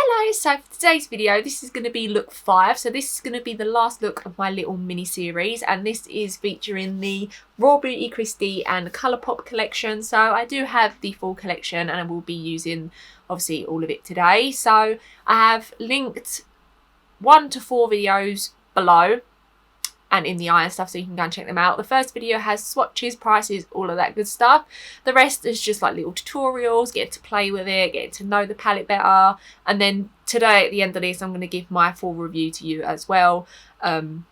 Hello, so for today's video, this is going to be look 5. So this is going to be the last look of my little mini series, and this is featuring the RawBeautyKristi and Colourpop collection. So I do have the full collection and I will be using obviously all of it today. So I have linked 1 to 4 videos below and in the eye and stuff, so you can go and check them out. The first video has swatches, prices, all of that good stuff. The rest is just like little tutorials, getting to play with it, getting to know the palette better. And then today at the end of this, I'm going to give my full review to you as well.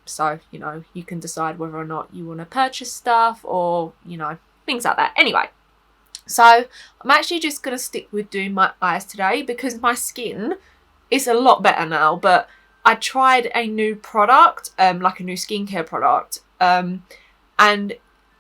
So, you know, you can decide whether or not you want to purchase stuff or, you know, things like that. Anyway, so I'm actually just going to stick with doing my eyes today because my skin is a lot better now, but I tried a new product, like a new skincare product, and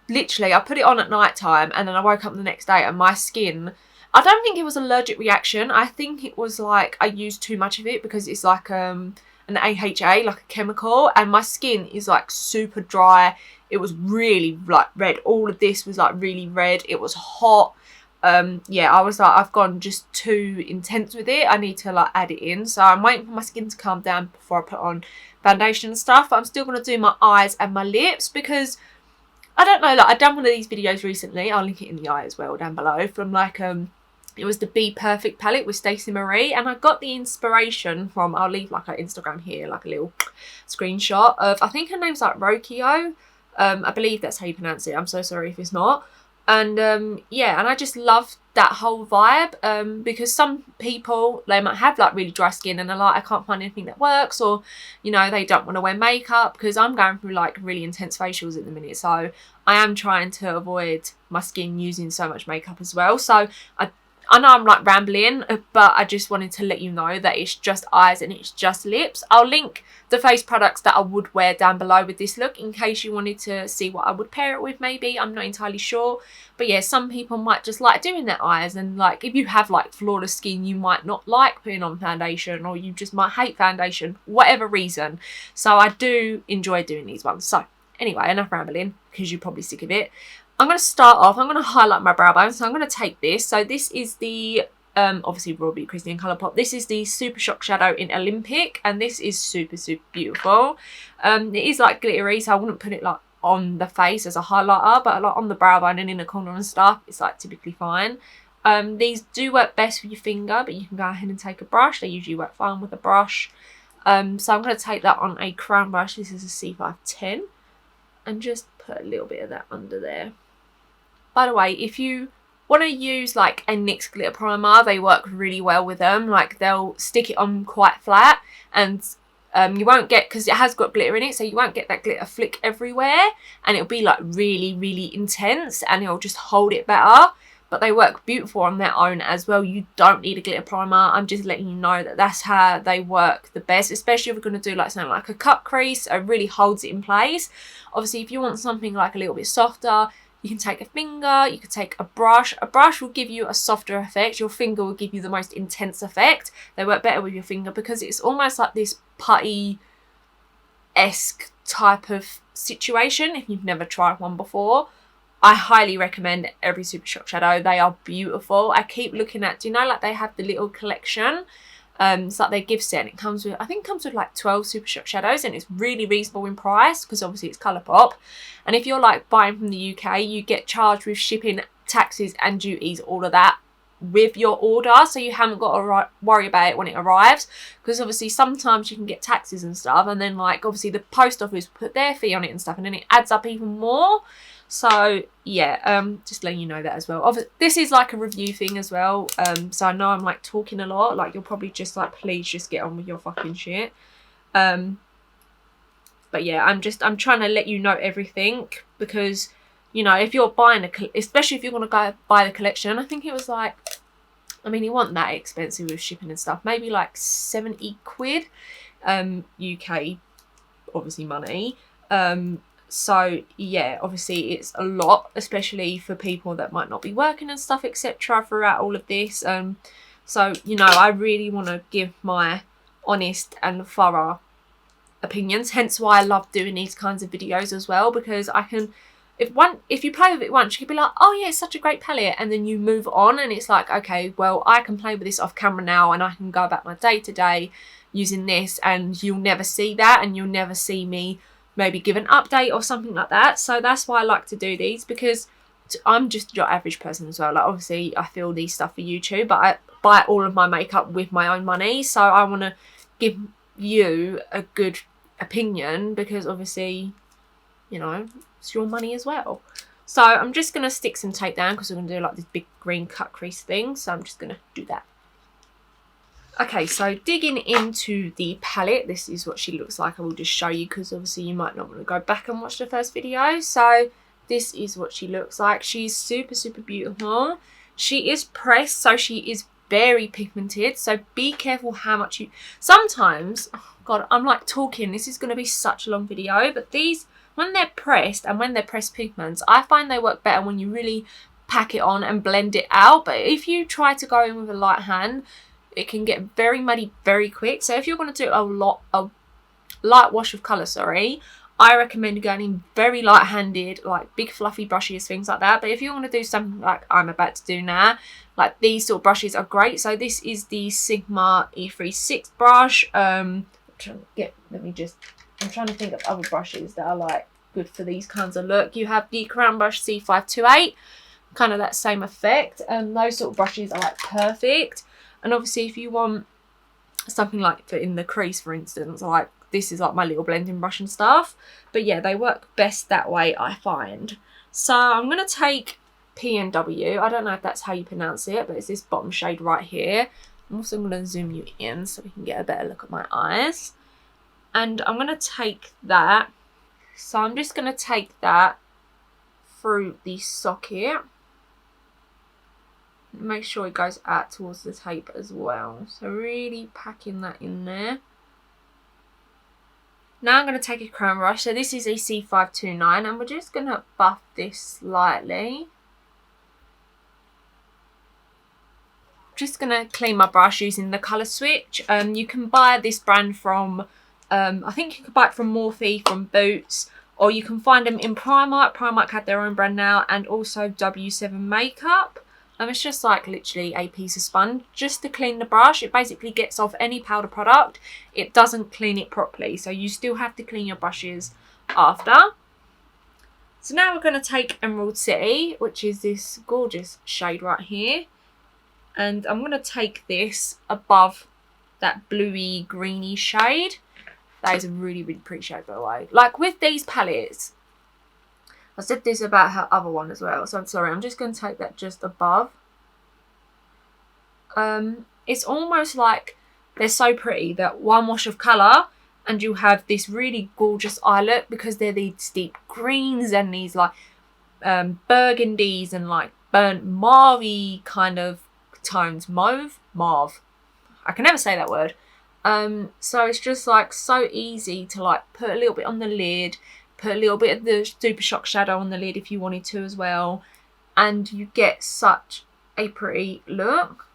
literally I put it on at night time and then I woke up the next day and my skin, I don't think it was an allergic reaction. I think it was like I used too much of it because it's like an AHA, like a chemical, and my skin is like super dry. It was really like red. All of this was like really red. It was hot. Yeah, I was like, I've gone just too intense with it. I need to like add it in. So I'm waiting for my skin to calm down before I put on foundation and stuff. But I'm still going to do my eyes and my lips because I don't know, like I've done one of these videos recently. I'll link it in the eye as well down below from like, it was the BPerfect palette with Stacey Marie, and I got the inspiration from, I'll leave like her Instagram here, like a little screenshot of, I think her name's like RawBeautyKristi. I believe that's how you pronounce it. I'm so sorry if it's not. And yeah, and I just love that whole vibe because some people, they might have like really dry skin and they're like, I can't find anything that works, or you know, they don't want to wear makeup, because I'm going through like really intense facials at the minute, so I am trying to avoid my skin using so much makeup as well. So I know I'm like rambling, but I just wanted to let you know that it's just eyes and it's just lips. I'll link the face products that I would wear down below with this look in case you wanted to see what I would pair it with maybe. I'm not entirely sure. But yeah, some people might just like doing their eyes, and like if you have like flawless skin, you might not like putting on foundation, or you just might hate foundation, whatever reason. So I do enjoy doing these ones. So anyway, enough rambling because you're probably sick of it. I'm going to start off, I'm going to highlight my brow bone. So I'm going to take this. So this is the, obviously RawBeautyKristi and Colourpop. This is the Super Shock Shadow in Olympic. And this is super, super beautiful. It is like glittery, so I wouldn't put it like on the face as a highlighter. But like on the brow bone and in the corner and stuff, it's like typically fine. These do work best with your finger, but you can go ahead and take a brush. They usually work fine with a brush. So I'm going to take that on a crown brush. This is a C510. And just put a little bit of that under there. By the way, if you want to use like a NYX glitter primer, they work really well with them. Like they'll stick it on quite flat, and you won't get, because it has got glitter in it, so you won't get that glitter flick everywhere, and it'll be like really, really intense and it'll just hold it better. But they work beautiful on their own as well. You don't need a glitter primer. I'm just letting you know that that's how they work the best, especially if we're going to do like something like a cut crease. It really holds it in place. Obviously, if you want something like a little bit softer, you can take a finger, you could take a brush. A brush will give you a softer effect. Your finger will give you the most intense effect. They work better with your finger because it's almost like this putty-esque type of situation. If you've never tried one before, I highly recommend every Super Shock Shadow. They are beautiful. I keep looking at, do you know, like they have the little collection? It's like their gift set, and it comes with, I think it comes with like 12 Super Shock Shadows, and it's really reasonable in price because obviously it's Colourpop. And if you're like buying from the UK, you get charged with shipping, taxes and duties, all of that with your order, so you haven't got to worry about it when it arrives, because obviously sometimes you can get taxes and stuff, and then like obviously the post office put their fee on it and stuff, and then it adds up even more. So yeah, just letting you know that as well. Obviously, this is like a review thing as well, so I know I'm like talking a lot, like you're probably just like, please just get on with your fucking shit. But yeah, I'm trying to let you know everything, because you know, if you're buying especially if you're going to go buy the collection, I think it was like, I mean, it wasn't that expensive with shipping and stuff, maybe like 70 quid, UK obviously money. So yeah, obviously it's a lot, especially for people that might not be working and stuff, etc. throughout all of this. So you know, I really want to give my honest and thorough opinions, hence why I love doing these kinds of videos as well, because I can if you play with it once, you could be like, oh yeah, it's such a great palette, and then you move on and it's like, okay, well, I can play with this off camera now and I can go about my day to day using this, and you'll never see that, and you'll never see me maybe give an update or something like that. So that's why I like to do these, because I'm just your average person as well. Like, obviously I film these stuff for YouTube, but I buy all of my makeup with my own money, so I want to give you a good opinion, because obviously, you know, it's your money as well. So I'm just going to stick some tape down, because we're going to do like this big green cut crease thing, so I'm just going to do that. Okay, so digging into the palette, this is what she looks like. I will just show you, because obviously you might not want to go back and watch the first video. So this is what she looks like. She's super, super beautiful. She is pressed, so she is very pigmented. So be careful how much you... Sometimes, oh God, I'm like talking. This is going to be such a long video. But these, when they're pressed and when they're pressed pigments, I find they work better when you really pack it on and blend it out. But if you try to go in with a light hand, it can get very muddy very quick. So if you're going to do a light wash of colour, I recommend going in very light-handed, like big fluffy brushes, things like that. But if you want to do something like I'm about to do now, like these sort of brushes are great. So this is the Sigma E36 brush. I'm trying to think of other brushes that are like good for these kinds of look. You have the Crown Brush C528, kind of that same effect. And those sort of brushes are like perfect. And obviously if you want something like in the crease, for instance, like this is like my little blending brush and stuff. But yeah, they work best that way, I find. So I'm going to take PNW. I don't know if that's how you pronounce it, but it's this bottom shade right here. I'm also going to zoom you in so we can get a better look at my eyes. And I'm going to take that. So I'm just going to take that through the socket. Make sure it goes out towards the tape as well. So really packing that in there. Now I'm going to take a Crown brush. So this is a C529 and we're just going to buff this slightly. Just going to clean my brush using the colour switch. You can buy this brand from, I think you can buy it from Morphe, from Boots, or you can find them in Primark. Primark had their own brand now, and also W7 Makeup. It's just like literally a piece of sponge just to clean the brush. It basically gets off any powder product. It doesn't clean it properly, so you still have to clean your brushes after. So now we're going to take Emerald City, which is this gorgeous shade right here. And I'm going to take this above that bluey greeny shade. That is a really, really pretty shade, by the way. Like with these palettes, I said this about her other one as well, so I'm sorry, I'm just going to take that just above. It's almost like they're so pretty that one wash of colour and you have this really gorgeous eye look, because they're these deep greens and these like burgundies and like burnt mauve kind of tones. Mauve? I can never say that word. So it's just like so easy to like put a little bit on the lid, put a little bit of the Super Shock shadow on the lid if you wanted to as well, and you get such a pretty look.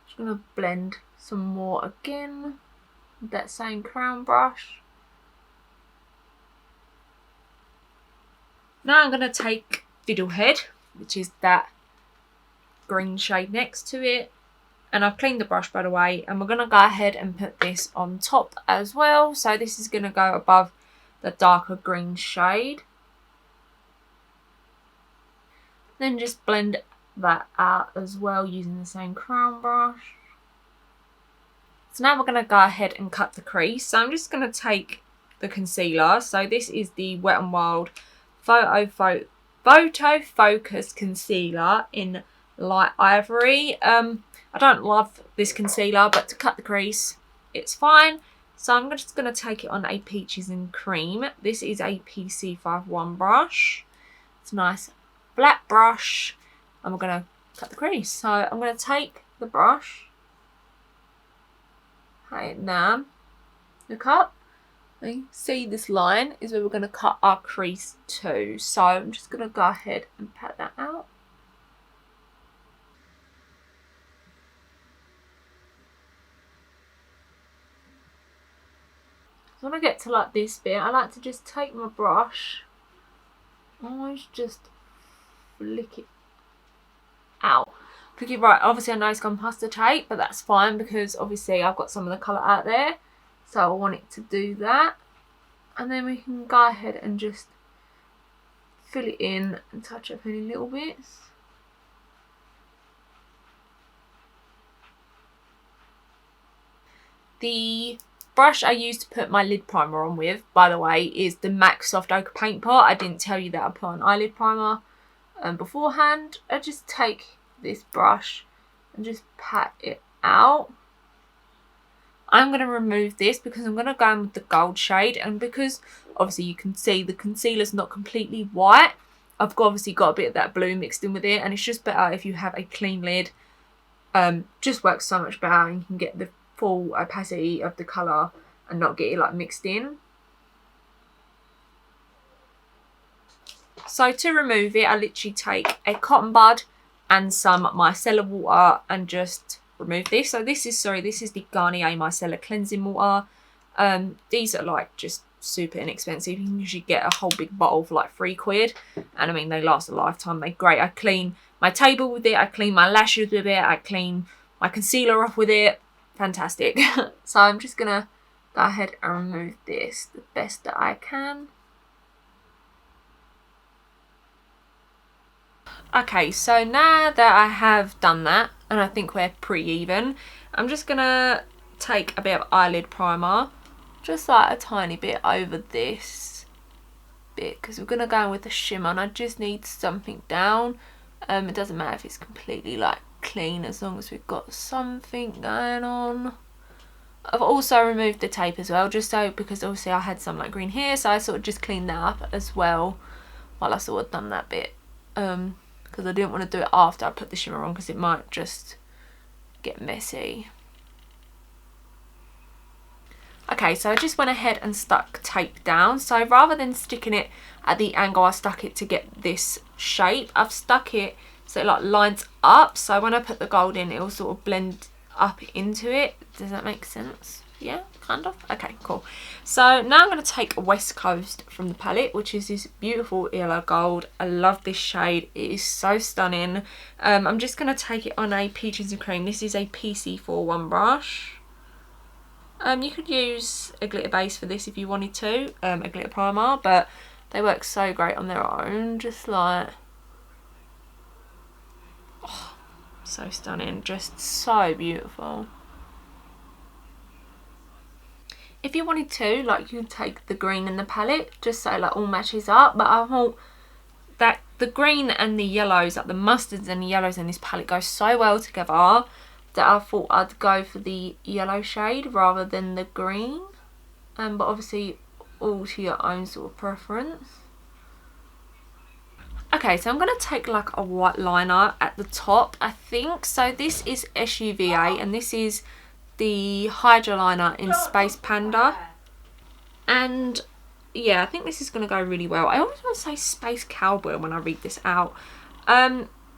Just gonna blend some more again with that same Crown brush. Now I'm gonna take Fiddlehead, which is that green shade next to it, and I've cleaned the brush, by the way, and we're going to go ahead and put this on top as well. So this is going to go above the darker green shade. Then just blend that out as well using the same Crown brush. So now we're going to go ahead and cut the crease. So I'm just going to take the concealer. So this is the Wet n Wild Photo Focus Concealer in Light Ivory. I don't love this concealer, but to cut the crease, it's fine. So I'm just going to take it on a Peaches and Cream. This is a PC51 brush. It's a nice flat brush, and we're going to cut the crease. So I'm going to take the brush, pat it down, look up. You see this line is where we're going to cut our crease to. So I'm just going to go ahead and pat that out. So when I get to like this bit, I like to just take my brush, almost just flick it out. Flick it right. Obviously I know it's gone past the tape, but that's fine because obviously I've got some of the colour out there. So I want it to do that. And then we can go ahead and just fill it in and touch up any little bits. The brush I used to put my lid primer on with, by the way, is the MAC Soft Ochre Paint Pot. I didn't tell you that I put on eyelid primer beforehand. I just take this brush and just pat it out. I'm going to remove this because I'm going to go in with the gold shade, and because obviously you can see the concealer's not completely white, I've obviously got a bit of that blue mixed in with it, and it's just better if you have a clean lid. Just works so much better, and you can get the full opacity of the colour and not get it like mixed in. So to remove it, I literally take a cotton bud and some micellar water and just remove this. So this is the Garnier Micellar Cleansing Water. These are like just super inexpensive. You can usually get a whole big bottle for like £3, and I mean they last a lifetime. They're great. I clean my table with it, I clean my lashes with it, I clean my concealer off with it. Fantastic. So I'm just gonna go ahead and remove this the best that I can. Okay, so now that I have done that, and I think we're pretty even, I'm just gonna take a bit of eyelid primer, just like a tiny bit over this bit, because we're gonna go in with the shimmer, and I just need something down. It doesn't matter if it's completely like clean, as long as we've got something going on. I've also removed the tape as well, just so, because obviously I had some like green here, so I sort of just cleaned that up as well while I sort of done that bit. Because I didn't want to do it after I put the shimmer on, because it might just get messy. Okay, so I just went ahead and stuck tape down. So rather than sticking it at the angle I stuck it to get this shape, I've stuck it so it like lines up. So when I put the gold in, it will sort of blend up into it. Does that make sense? Yeah, kind of. Okay, cool. So now I'm going to take West Coast from the palette, which is this beautiful yellow gold. I love this shade. It is so stunning. I'm just going to take it on a Peaches and Cream. This is a PC41 brush. You could use a glitter base for this if you wanted to, a glitter primer, but they work so great on their own. Just like, oh, so stunning, just so beautiful. If you wanted to, like, you could take the green in the palette just so it like all matches up, but I thought that the green and the yellows, like the mustards and the yellows in this palette, go so well together that I thought I'd go for the yellow shade rather than the green. But obviously all to your own sort of preference. Okay, so I'm going to take like a white liner at the top, I think. So this is SUVA, and this is the Hydra liner in Space Panda. And yeah, I think this is going to go really well. I always want to say Space Cowboy when I read this out.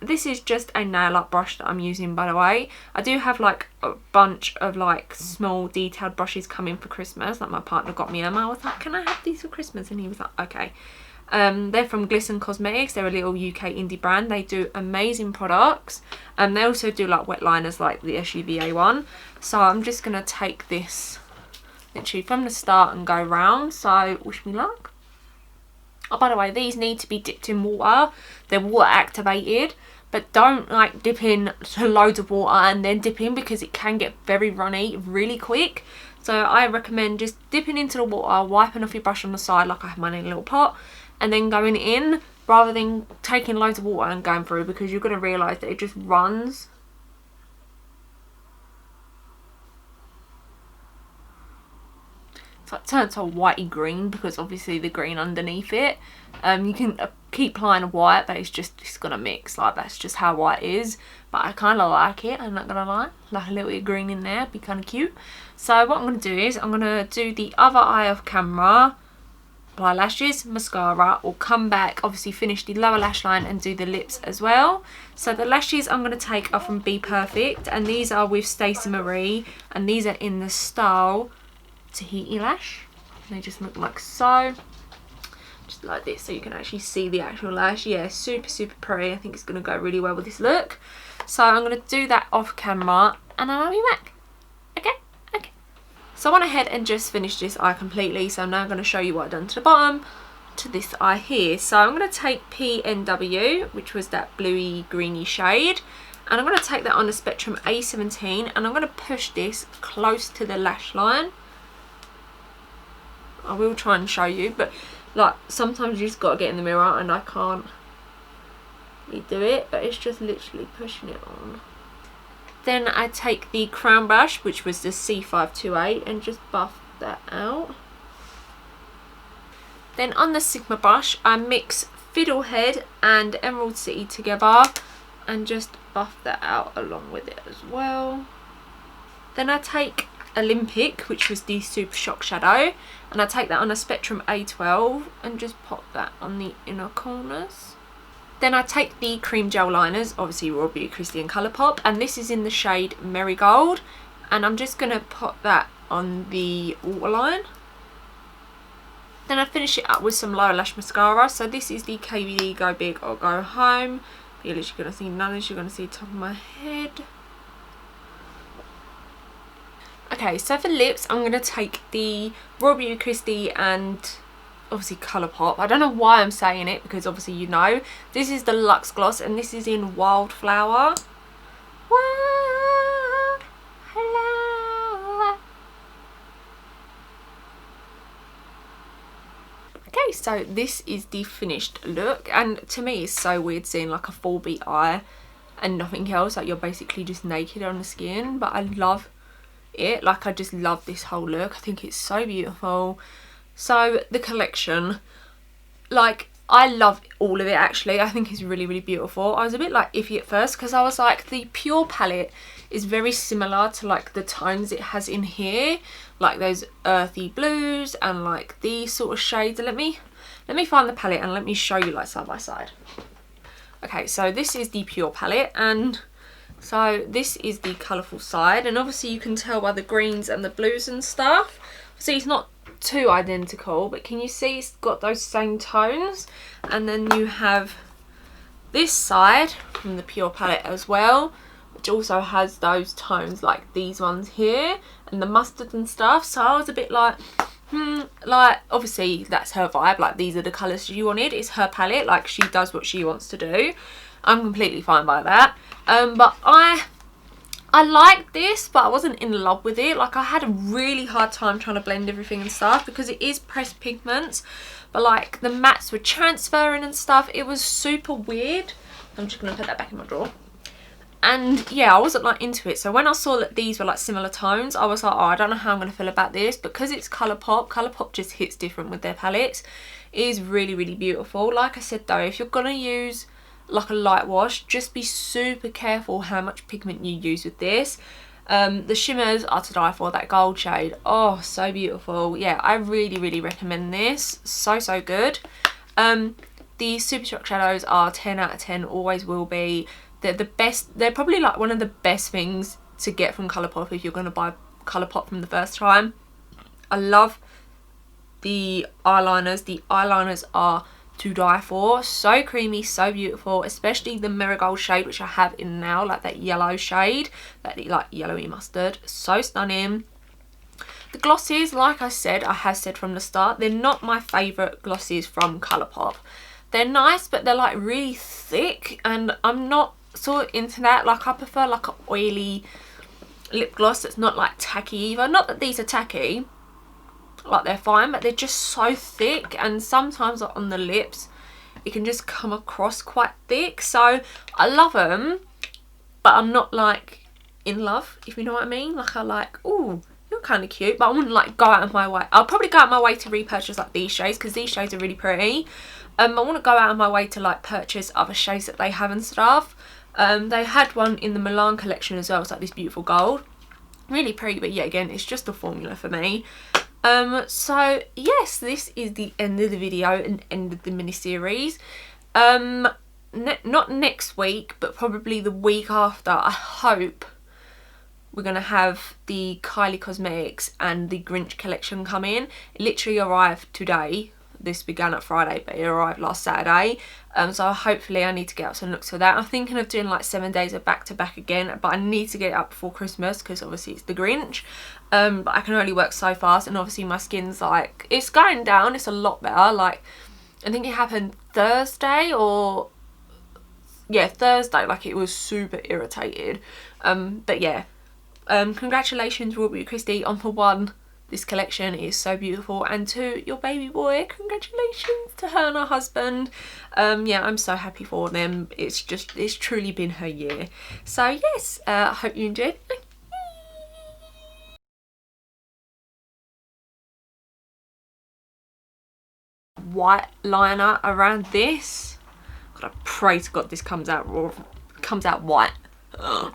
This is just a nail art brush that I'm using, by the way. I do have like a bunch of like small detailed brushes coming for Christmas. Like my partner got me them. I was like, can I have these for Christmas? And he was like, okay. They're from Glisten Cosmetics. They're a little UK indie brand. They do amazing products. They also do like wet liners like the SUVA one. So I'm just going to take this literally from the start and go round. So wish me luck. Oh, by the way, these need to be dipped in water. They're water activated, but don't like dip in to loads of water and then dip in, because it can get very runny really quick. So I recommend just dipping into the water, wiping off your brush on the side like I have mine in a little pot, and then going in, rather than taking loads of water and going through, because you're going to realise that it just runs. So it turns to a whitey green, because obviously the green underneath it. You can keep applying white, but it's gonna mix. Like, that's just how white is. But I kind of like it, I'm not gonna lie. Like a little bit of green in there, be kind of cute. So what I'm gonna do is I'm gonna do the other eye off camera, apply lashes, mascara, or come back, obviously finish the lower lash line and do the lips as well. So the lashes I'm going to take are from BPerfect, and these are with Stacey Marie, and these are in the style Tahiti lash. They just look like so. Just like this, so you can actually see the actual lash. Yeah, super, super pretty. I think it's going to go really well with this look. So I'm going to do that off camera, and I'll be back. Okay? Okay. So I went ahead and just finished this eye completely. So I'm now going to show you what I've done to the bottom, to this eye here. So I'm going to take PNW, which was that bluey greeny shade, and I'm going to take that on the Spectrum A17, and I'm going to push this close to the lash line. I will try and show you, but like sometimes you just got to get in the mirror, and I can't really do it, but it's just literally pushing it on. Then I take the Crown brush, which was the C528, and just buff that out. Then on the Sigma brush, I mix Fiddlehead and Emerald City together and just buff that out along with it as well. Then I take Olympic, which was the Super Shock Shadow, and I take that on a Spectrum A12 and just pop that on the inner corners. Then I take the cream gel liners, obviously RawBeautyKristi and Colourpop, and this is in the shade Marigold, and I'm just going to pop that on the waterline. Then I finish it up with some lower lash mascara. So this is the KVD Go Big or Go Home. You're literally going to see none of this, you're going to see the top of my head. Okay, so for lips, I'm going to take the RawBeautyKristi and obviously Colourpop. I don't know why I'm saying it, because obviously you know. This is the Luxe Gloss, and this is in Wildflower. Okay, so this is the finished look, and to me it's so weird seeing like a full beat eye and nothing else, like you're basically just naked on the skin, but I love it. Like I just love this whole look. I think it's so beautiful. So the collection, like I love all of it actually. I think it's really, really beautiful. I was a bit like iffy at first because I was like, the Pure palette is very similar to like the tones it has in here, like those earthy blues and like these sort of shades. Let me find the palette and let me show you like side by side. Okay, so this is the Pure palette, and so this is the colourful side, and obviously you can tell by the greens and the blues and stuff. See, it's not too identical, but can you see it's got those same tones? And then you have this side from the Pure palette as well, which also has those tones like these ones here and the mustard and stuff. So I was a bit like, like obviously that's her vibe, like these are the colours she wanted, it's her palette, like she does what she wants to do. I'm completely fine by that. But I like this, but I wasn't in love with it. Like I had a really hard time trying to blend everything and stuff because it is pressed pigments, but like the mattes were transferring and stuff. It was super weird. I'm just gonna put that back in my drawer. And yeah, I wasn't like into it. So when I saw that these were like similar tones, I was like, oh, I don't know how I'm gonna feel about this, because it's Colourpop. Colourpop just hits different with their palettes. It is really, really beautiful. Like I said though, if you're gonna use like a light wash, just be super careful how much pigment you use with this. The shimmers are to die for. That gold shade, oh, so beautiful. Yeah, I really, really recommend this. So, so good. The Super Shock shadows are 10 out of 10, always will be. They're the best. They're probably like one of the best things to get from Colourpop if you're going to buy Colourpop from the first time. I love the eyeliners. The eyeliners are to die for. So creamy, so beautiful, especially the Marigold shade, which I have in now, like that yellow shade, that like yellowy mustard. So stunning. The glosses, like I said, I have said from the start, they're not my favourite glosses from Colourpop. They're nice, but they're like really thick, and I'm not sort of into that. Like I prefer like an oily lip gloss that's not like tacky either. Not that these are tacky, like they're fine, but they're just so thick, and sometimes like, on the lips it can just come across quite thick. So I love them, but I'm not like in love, if you know what I mean. Like I like, ooh, you're kind of cute, but I wouldn't like go out of my way. I'll probably go out of my way to repurchase like these shades, because these shades are really pretty. I want to go out of my way to like purchase other shades that they have and stuff. They had one in the Milan collection as well. It's like this beautiful gold, really pretty, but yeah, again, it's just a formula for me. So yes, this is the end of the video and end of the mini series. Not next week, but probably the week after, I hope we're going to have the Kylie Cosmetics and the Grinch collection come in. It literally arrived today. This began at Friday, but it arrived last Saturday. So hopefully I need to get up some looks for that. I'm thinking of doing like 7 days of back-to-back again, but I need to get it up before Christmas because obviously it's the Grinch. But I can only work so fast, and obviously my skin's like, it's going down. It's a lot better. Like, I think it happened Thursday, or yeah, Thursday. Like, it was super irritated. But yeah, congratulations RawBeautyKristi on, for one, this collection is so beautiful, and two, your baby boy, congratulations to her and her husband. Yeah, I'm so happy for them. It's truly been her year. So yes, I hope you enjoyed. White liner around this. God, I pray to God this comes out white. Ugh.